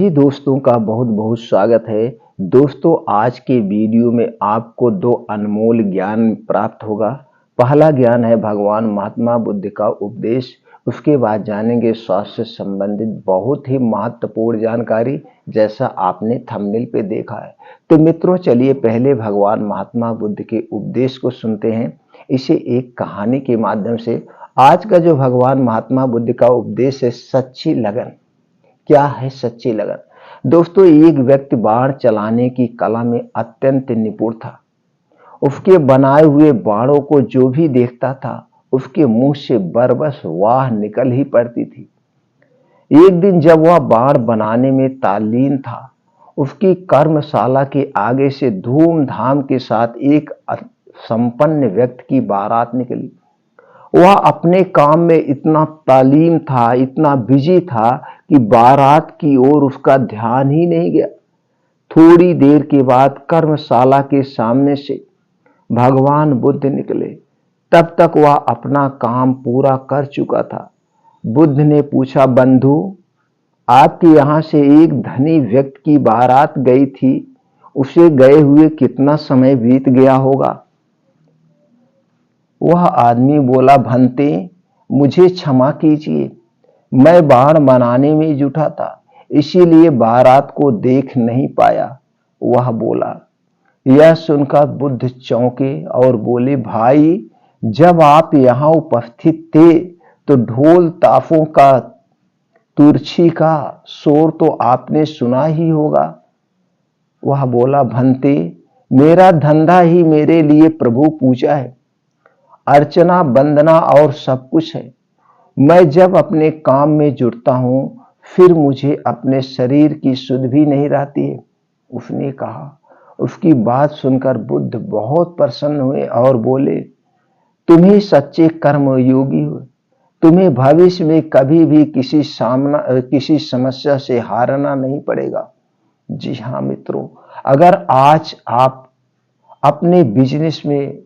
सभी दोस्तों का बहुत बहुत स्वागत है। दोस्तों, आज के वीडियो में आपको दो अनमोल ज्ञान प्राप्त होगा। पहला ज्ञान है भगवान महात्मा बुद्ध का उपदेश। उसके बाद जानेंगे स्वास्थ्य से संबंधित बहुत ही महत्वपूर्ण जानकारी, जैसा आपने थंबनेल पे देखा है। तो मित्रों, चलिए पहले भगवान महात्मा बुद्ध के उपदेश को सुनते हैं, इसे एक कहानी के माध्यम से। आज का जो भगवान महात्मा बुद्ध का उपदेश है, सच्ची लगन। क्या है सच्ची लगन? दोस्तों, एक व्यक्ति बाण चलाने की कला में अत्यंत निपुण था। उसके बनाए हुए बाणों को जो भी देखता था, उसके मुंह से बरबस वाह निकल ही पड़ती थी। एक दिन जब वह बाण बनाने में ताल्लीन था, उसकी कर्मशाला के आगे से धूमधाम के साथ एक संपन्न व्यक्ति की बारात निकली। वह अपने काम में इतना तालीम था, इतना बिजी था कि बारात की ओर उसका ध्यान ही नहीं गया। थोड़ी देर के बाद कर्मशाला के सामने से भगवान बुद्ध निकले। तब तक वह अपना काम पूरा कर चुका था। बुद्ध ने पूछा, बंधु, आपके यहां से एक धनी व्यक्ति की बारात गई थी, उसे गए हुए कितना समय बीत गया होगा? वह आदमी बोला, भंते, मुझे क्षमा कीजिए, मैं बाण बनाने में जुटा था, इसीलिए बारात को देख नहीं पाया। वह बोला। यह सुनकर बुद्ध चौंके और बोले, भाई, जब आप यहाँ उपस्थित थे तो ढोल ताफों का, तुरछी का शोर तो आपने सुना ही होगा। वह बोला, भंते, मेरा धंधा ही मेरे लिए प्रभु पूजा है, अर्चना, वंदना और सब कुछ है। मैं जब अपने काम में जुटता हूं, फिर मुझे अपने शरीर की सुध भी नहीं रहती है, उसने कहा। उसकी बात सुनकर बुद्ध बहुत प्रसन्न हुए और बोले, तुम ही सच्चे कर्म योगी हो। तुम्हें भविष्य में कभी भी किसी समस्या से हारना नहीं पड़ेगा। जी हाँ मित्रों, अगर आज आप अपने बिजनेस में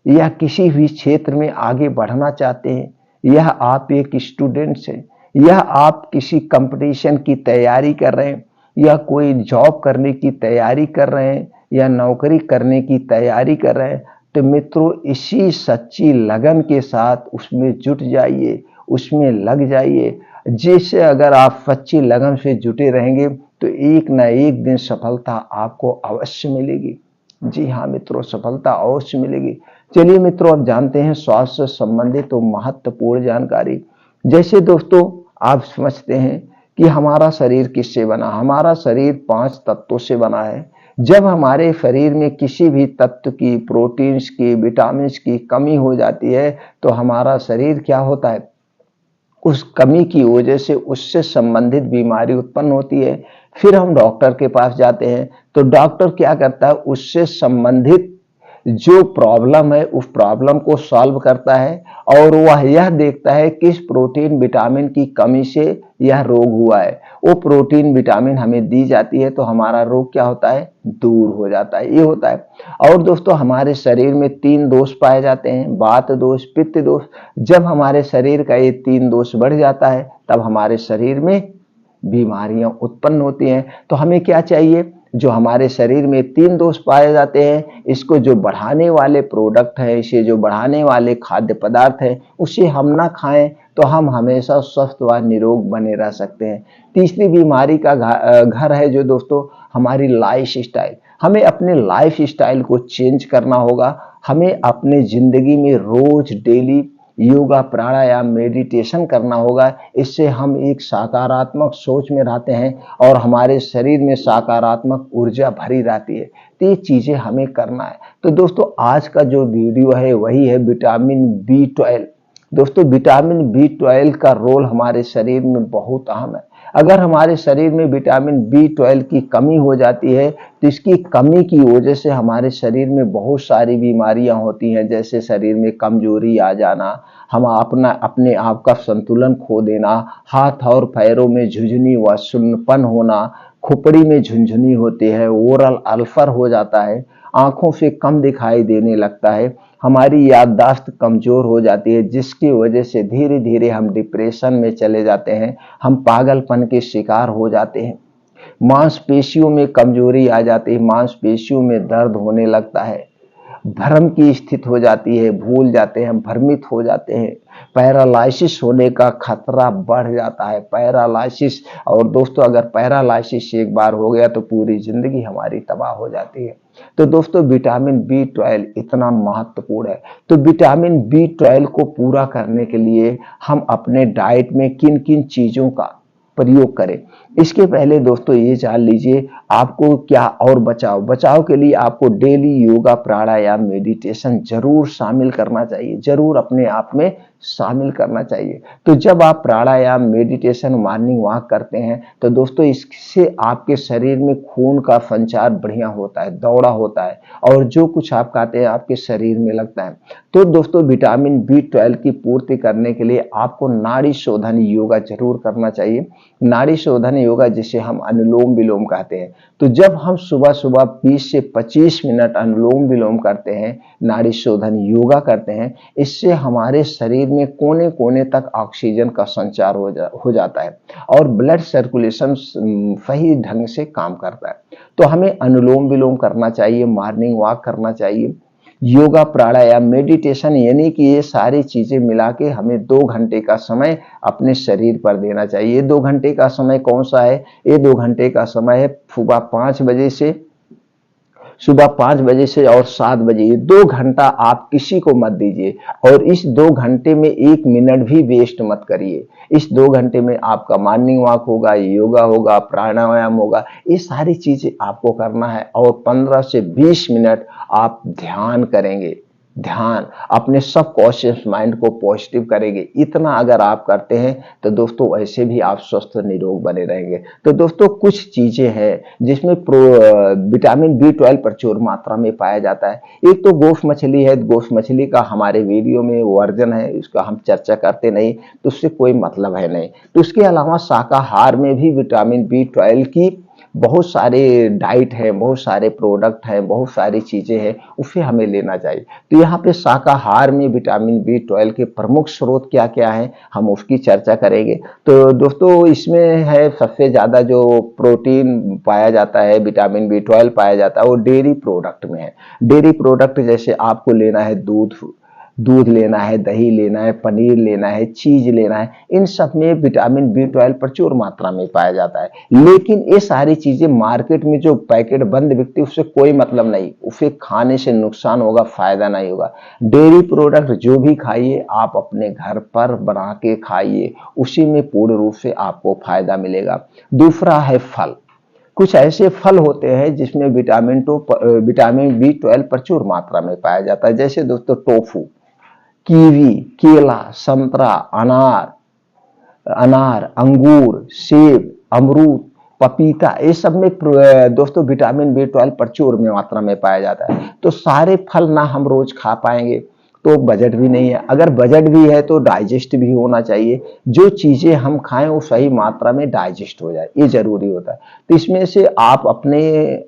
या किसी भी क्षेत्र में आगे बढ़ना चाहते हैं, यह आप एक स्टूडेंट हैं, यह आप किसी कंपटीशन की तैयारी कर रहे हैं, या कोई जॉब करने की तैयारी कर रहे हैं, या नौकरी करने की तैयारी कर रहे हैं, तो मित्रों, इसी सच्ची लगन के साथ उसमें जुट जाइए, उसमें लग जाइए। जिससे अगर आप सच्ची लगन से जुटे रहेंगे तो एक ना एक दिन सफलता आपको अवश्य मिलेगी। जी हाँ मित्रों, सफलता अवश्य मिलेगी। चलिए मित्रों, अब जानते हैं स्वास्थ्य से संबंधित तो महत्वपूर्ण जानकारी। जैसे दोस्तों, आप समझते हैं कि हमारा शरीर किससे बना? हमारा शरीर 5 तत्वों से बना है। जब हमारे शरीर में किसी भी तत्व की, प्रोटीन्स की, विटामिन्स की कमी हो जाती है, तो हमारा शरीर क्या होता है, उस कमी की वजह से उससे संबंधित बीमारी उत्पन्न होती है। फिर हम डॉक्टर के पास जाते हैं, तो डॉक्टर क्या करता है, उससे संबंधित जो प्रॉब्लम है उस प्रॉब्लम को सॉल्व करता है, और वह यह देखता है किस प्रोटीन विटामिन की कमी से यह रोग हुआ है। वो प्रोटीन विटामिन हमें दी जाती है, तो हमारा रोग क्या होता है, दूर हो जाता है। ये होता है। और दोस्तों, हमारे शरीर में 3 दोष पाए जाते हैं, वात दोष, पित्त दोष। जब हमारे शरीर का ये 3 दोष बढ़ जाता है, तब हमारे शरीर में बीमारियां उत्पन्न होती हैं। तो हमें क्या चाहिए, जो हमारे शरीर में 3 दोष पाए जाते हैं, इसको जो बढ़ाने वाले प्रोडक्ट है, इसे जो बढ़ाने वाले खाद्य पदार्थ है, उसे हम ना खाएं, तो हम हमेशा स्वस्थ व निरोग बने रह सकते हैं। तीसरी बीमारी का घर है जो दोस्तों, हमारी लाइफ स्टाइल। हमें अपने लाइफ स्टाइल को चेंज करना होगा। हमें अपने जिंदगी में रोज डेली योगा, प्राणायाम, मेडिटेशन करना होगा। इससे हम एक सकारात्मक सोच में रहते हैं और हमारे शरीर में सकारात्मक ऊर्जा भरी रहती है। तो ये चीजें हमें करना है। तो दोस्तों, आज का जो वीडियो है वही है विटामिन B12। दोस्तों, विटामिन B12 का रोल हमारे शरीर में बहुत अहम है। अगर हमारे शरीर में विटामिन B12 की कमी हो जाती है, तो इसकी कमी की वजह से हमारे शरीर में बहुत सारी बीमारियां होती हैं, जैसे शरीर में कमजोरी आ जाना, हम अपने आप का संतुलन खो देना, हाथ और पैरों में झुंझुनी व सुन्नपन होना, खोपड़ी में झुंझुनी होती है, ओरल अल्सर हो जाता है, आंखों से कम दिखाई देने लगता है, हमारी याददाश्त कमजोर हो जाती है, जिसकी वजह से धीरे धीरे हम डिप्रेशन में चले जाते हैं, हम पागलपन के शिकार हो जाते हैं। मांसपेशियों में कमजोरी आ जाती है, मांसपेशियों में दर्द होने लगता है, भ्रम की स्थिति हो जाती है, भूल जाते हैं, भ्रमित हो जाते हैं, पैरालाइसिस होने का खतरा बढ़ जाता है। पैरालाइसिस, और दोस्तों अगर पैरालाइसिस एक बार हो गया तो पूरी जिंदगी हमारी तबाह हो जाती है। तो दोस्तों विटामिन B12 इतना महत्वपूर्ण है। तो विटामिन B12 को पूरा करने के लिए हम अपने डाइट में किन किन चीजों का प्रयोग करें, इसके पहले दोस्तों ये जान लीजिए आपको क्या और बचाव के लिए आपको डेली योगा, प्राणायाम, मेडिटेशन जरूर शामिल करना चाहिए, जरूर अपने आप में शामिल करना चाहिए। तो जब आप प्राणायाम, मेडिटेशन, मॉर्निंग वॉक करते हैं तो दोस्तों इससे आपके शरीर में खून का संचार बढ़िया होता है, दौड़ा होता है, और जो कुछ आप खाते हैं आपके शरीर में लगता है। तो दोस्तों विटामिन B12 की पूर्ति करने के लिए आपको नाड़ी शोधन योगा जरूर करना चाहिए। नाड़ी शोधन योगा जिसे हम अनुलोम विलोम कहते हैं। तो जब हम सुबह सुबह 20 से 25 मिनट अनुलोम विलोम करते हैं, नाड़ी शोधन योगा करते हैं, इससे हमारे शरीर में कोने कोने तक ऑक्सीजन का संचार हो जाता है और ब्लड सर्कुलेशन सही ढंग से काम करता है। तो हमें अनुलोम विलोम करना चाहिए, मॉर्निंग वॉक करना चाहिए, योगा, प्राणायाम, मेडिटेशन, यानी कि ये सारी चीजें मिला के हमें 2 घंटे का समय अपने शरीर पर देना चाहिए। 2 घंटे का समय कौन सा है? ये 2 घंटे का समय है सुबह 5 बजे से और 7 बजे। ये 2 घंटा आप किसी को मत दीजिए, और इस 2 घंटे में 1 मिनट भी वेस्ट मत करिए। इस 2 घंटे में आपका मॉर्निंग वॉक होगा, योगा होगा, प्राणायाम होगा, ये सारी चीजें आपको करना है, और 15 से 20 मिनट आप ध्यान करेंगे। ध्यान अपने सबकॉन्शियस माइंड को पॉजिटिव करेंगे। इतना अगर आप करते हैं तो दोस्तों ऐसे भी आप स्वस्थ निरोग बने रहेंगे। तो दोस्तों कुछ चीजें हैं जिसमें विटामिन B12 प्रचुर मात्रा में पाया जाता है। एक तो गोश्त मछली है, गोश्त मछली का हमारे वीडियो में वर्जन है, इसका हम चर्चा करते नहीं, तो उससे कोई मतलब है नहीं। तो उसके अलावा शाकाहार में भी विटामिन B12 की बहुत सारे डाइट है, बहुत सारे प्रोडक्ट हैं, बहुत सारी चीजें हैं, उसे हमें लेना चाहिए। तो यहाँ पे शाकाहार में विटामिन B12 के प्रमुख स्रोत क्या क्या हैं, हम उसकी चर्चा करेंगे। तो दोस्तों इसमें है सबसे ज्यादा जो प्रोटीन पाया जाता है, विटामिन B12 पाया जाता है, वो डेयरी प्रोडक्ट में है। डेयरी प्रोडक्ट जैसे आपको लेना है दूध लेना है, दही लेना है, पनीर लेना है, चीज लेना है, इन सब में विटामिन B12 प्रचुर मात्रा में पाया जाता है। लेकिन ये सारी चीजें मार्केट में जो पैकेट बंद बिकती है उससे कोई मतलब नहीं, उसे खाने से नुकसान होगा, फायदा नहीं होगा। डेयरी प्रोडक्ट जो भी खाइए आप अपने घर पर बना के खाइए, उसी में पूर्ण रूप से आपको फायदा मिलेगा। दूसरा है फल। कुछ ऐसे फल होते हैं जिसमें विटामिन B12 प्रचुर मात्रा में पाया जाता है, जैसे दोस्तों टोफू, कीवी, केला, संतरा, अनार, अंगूर, सेब, अमरूद, पपीता, ये सब में दोस्तों विटामिन B12 प्रचुर में मात्रा में पाया जाता है। तो सारे फल ना हम रोज खा पाएंगे, तो बजट भी नहीं है। अगर बजट भी है तो डाइजेस्ट भी होना चाहिए, जो चीजें हम खाएं वो सही मात्रा में डाइजेस्ट हो जाए, ये जरूरी होता है। तो इसमें से आप अपने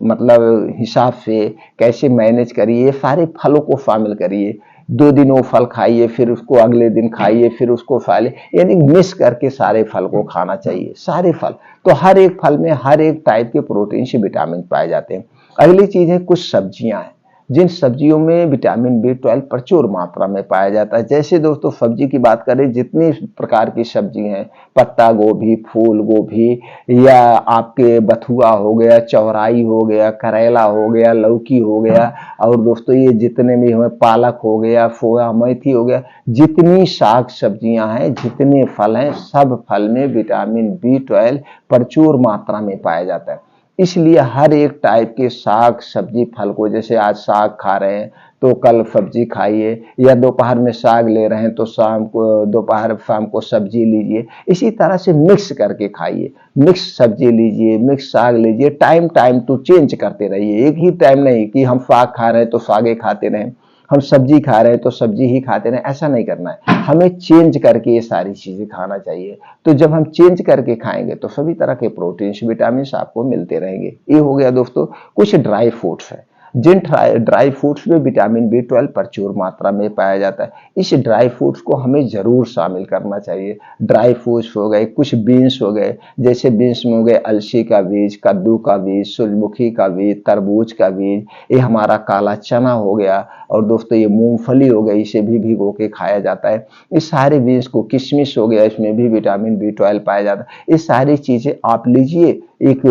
मतलब हिसाब से कैसे मैनेज करिए, सारे फलों को शामिल करिए। 2 दिन वो फल खाइए, फिर उसको अगले दिन खाइए, फिर उसको खाइए, यानी मिक्स करके सारे फल को खाना चाहिए, सारे फल। तो हर एक फल में हर एक टाइप के प्रोटीन से विटामिन पाए जाते हैं। अगली चीज है कुछ सब्जियां हैं, जिन सब्जियों में विटामिन B12 प्रचुर मात्रा में पाया जाता है। जैसे दोस्तों सब्जी की बात करें, जितनी प्रकार की सब्जी हैं, पत्ता गोभी, फूल गोभी, या आपके बथुआ हो गया, चौराई हो गया, करेला हो गया, लौकी हो गया, और दोस्तों ये जितने भी हमें पालक हो गया, सोया मेथी हो गया, जितनी साग सब्जियां हैं, जितने फल हैं, सब फल में विटामिन B12 प्रचुर मात्रा में पाया जाता है। इसलिए हर एक टाइप के साग सब्जी फल को, जैसे आज साग खा रहे हैं तो कल सब्जी खाइए, या दोपहर में साग ले रहे हैं तो शाम को सब्जी लीजिए। इसी तरह से मिक्स करके खाइए, मिक्स सब्जी लीजिए, मिक्स साग लीजिए, टाइम टाइम टू चेंज करते रहिए। एक ही टाइम नहीं कि हम साग खा रहे हैं तो सागे खाते रहें, हम सब्जी खा रहे हैं तो सब्जी ही खाते रहें, ऐसा नहीं करना है। हमें चेंज करके ये सारी चीजें खाना चाहिए। तो जब हम चेंज करके खाएंगे तो सभी तरह के प्रोटीन्स, विटामिन आपको मिलते रहेंगे। ये हो गया दोस्तों कुछ ड्राई फ्रूट्स है। जिन ड्राई फ्रूट्स में विटामिन B12 प्रचुर मात्रा में पाया जाता है, इस ड्राई फ्रूट्स को हमें जरूर शामिल करना चाहिए। ड्राई फ्रूट्स हो गए, कुछ बीन्स हो गए, जैसे बीन्स में हो गए अलसी का बीज, कद्दू का बीज, सूरजमुखी का बीज, तरबूज का बीज, ये हमारा काला चना हो गया, और दोस्तों ये मूंगफली हो गई, इसे भी भिगो के खाया जाता है। इस सारे बीन्स को, किशमिश हो गया, इसमें भी विटामिन B12 पाया जाता है। ये सारी चीजें आप लीजिए, एक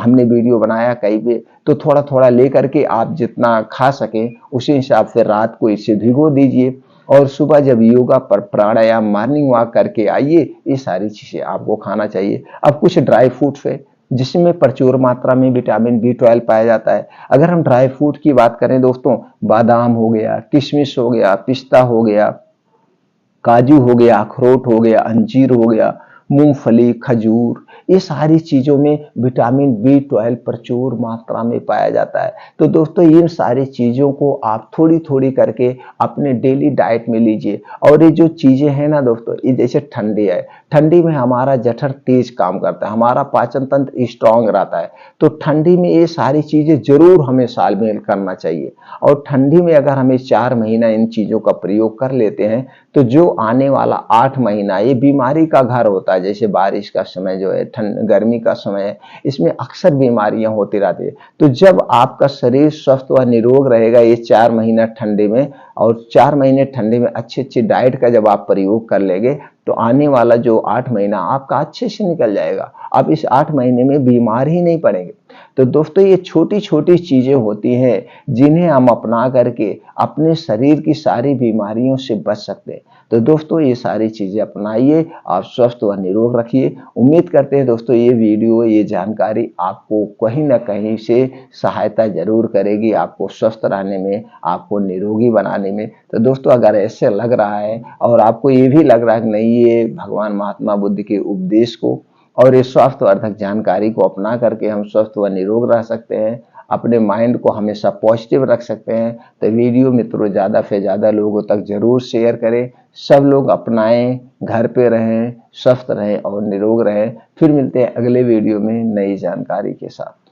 हमने वीडियो बनाया कहीं पे, तो थोड़ा थोड़ा लेकर के आप जितना खा सकें उसी हिसाब से रात को इसे भिगो दीजिए, और सुबह जब योगा पर प्राणायाम मॉर्निंग वॉक करके आइए, ये सारी चीजें आपको खाना चाहिए। अब कुछ ड्राई फ्रूट्स है जिसमें प्रचुर मात्रा में विटामिन B12 पाया जाता है। अगर हम ड्राई फ्रूट की बात करें दोस्तों, बादाम हो गया, किशमिश हो गया, पिस्ता हो गया, काजू हो गया, अखरोट हो गया, अंजीर हो गया, मूंगफली, खजूर, ये सारी चीजों में विटामिन B12 प्रचुर मात्रा में पाया जाता है। तो दोस्तों इन सारी चीजों को आप थोड़ी थोड़ी करके अपने डेली डाइट में लीजिए। और ये जो चीजें हैं ना दोस्तों, ये जैसे ठंडी है, ठंडी में हमारा जठर तेज काम करता है, हमारा पाचन तंत्र स्ट्रांग रहता है, तो ठंडी में ये सारी चीजें जरूर हमें शामिल करना चाहिए। और ठंडी में अगर हमें 4 महीना इन चीजों का प्रयोग कर लेते हैं, तो जो आने वाला 8 महीना ये बीमारी का घर होता है। जैसे बारिश का समय जो है, ठंड गर्मी का समय है, इसमें अक्सर बीमारियां होती रहती है। तो जब आपका शरीर स्वस्थ व निरोग रहेगा ये 4 महीना ठंडी में, और 4 महीने ठंडी में अच्छी अच्छी डाइट का जब आप प्रयोग कर लेंगे, तो आने वाला जो 8 महीना आपका अच्छे से निकल जाएगा। आप इस 8 महीने में बीमार ही नहीं पड़ेंगे। तो दोस्तों ये छोटी छोटी चीजें होती हैं जिन्हें हम अपना करके अपने शरीर की सारी बीमारियों से बच सकते हैं। तो दोस्तों ये सारी चीजें अपनाइए, आप स्वस्थ व निरोग रखिए। उम्मीद करते हैं दोस्तों ये वीडियो, ये जानकारी आपको कहीं ना कहीं से सहायता जरूर करेगी, आपको स्वस्थ रहने में, आपको निरोगी बनाने में। तो दोस्तों अगर ऐसे लग रहा है और आपको ये भी लग रहा है कि नहीं, ये भगवान महात्मा बुद्ध के उपदेश को और ये स्वास्थ्यवर्धक जानकारी को अपना करके हम स्वस्थ व निरोग रह सकते हैं, अपने माइंड को हमेशा पॉजिटिव रख सकते हैं, तो वीडियो मित्रों ज़्यादा से ज़्यादा लोगों तक जरूर शेयर करें। सब लोग अपनाएं, घर पे रहें, स्वस्थ रहें और निरोग रहें। फिर मिलते हैं अगले वीडियो में नई जानकारी के साथ।